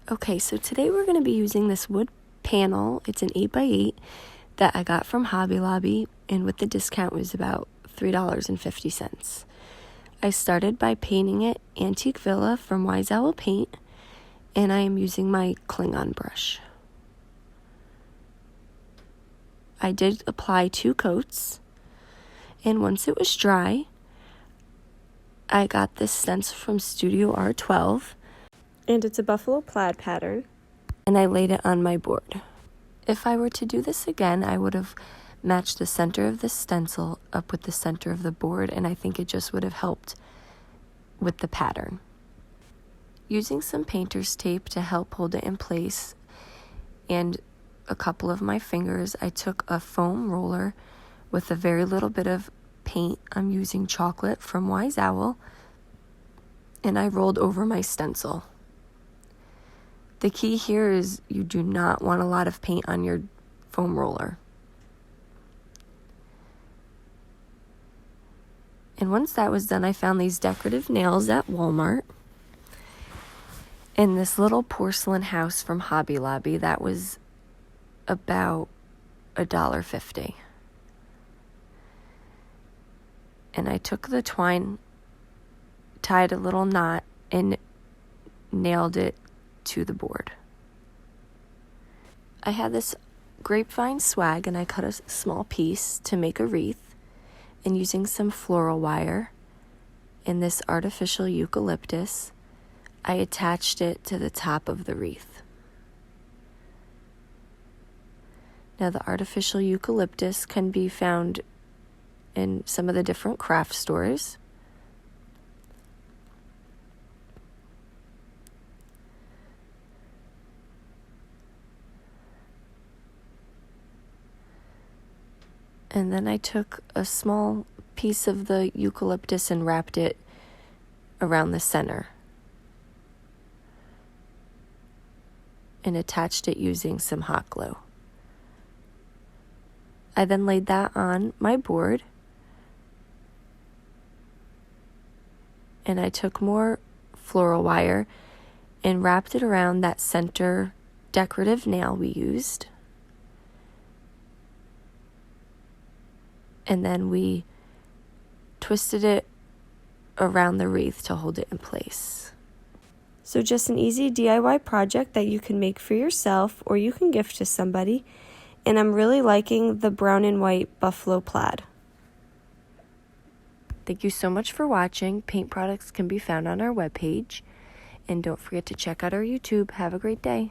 Okay, so today we're going to be using this wood panel. It's an 8x8 that I got from Hobby Lobby, and with the discount it was about $3.50. I started by painting it Antique Villa from Wise Owl Paint, and I am using my Klingon brush. I did apply 2 coats, and once it was dry, I got this stencil from Studio R12, and it's a buffalo plaid pattern, and I laid it on my board. If I were to do this again, I would have matched the center of the stencil up with the center of the board, and I think it just would have helped with the pattern. Using some painter's tape to help hold it in place and a couple of my fingers, I took a foam roller with a very little bit of paint. I'm using chocolate from Wise Owl, and I rolled over my stencil. The key here is you do not want a lot of paint on your foam roller. And once that was done, I found these decorative nails at Walmart and this little porcelain house from Hobby Lobby that was about $1.50. And I took the twine, tied a little knot, and nailed it to the board. I had this grapevine swag, and I cut a small piece to make a wreath, and using some floral wire and this artificial eucalyptus, I attached it to the top of the wreath. Now, the artificial eucalyptus can be found in some of the different craft stores. And then I took a small piece of the eucalyptus and wrapped it around the center and attached it using some hot glue. I then laid that on my board, and I took more floral wire and wrapped it around that center decorative nail we used. And then we twisted it around the wreath to hold it in place. So just an easy DIY project that you can make for yourself or you can gift to somebody. And I'm really liking the brown and white buffalo plaid. Thank you so much for watching. Paint products can be found on our webpage. And don't forget to check out our YouTube. Have a great day.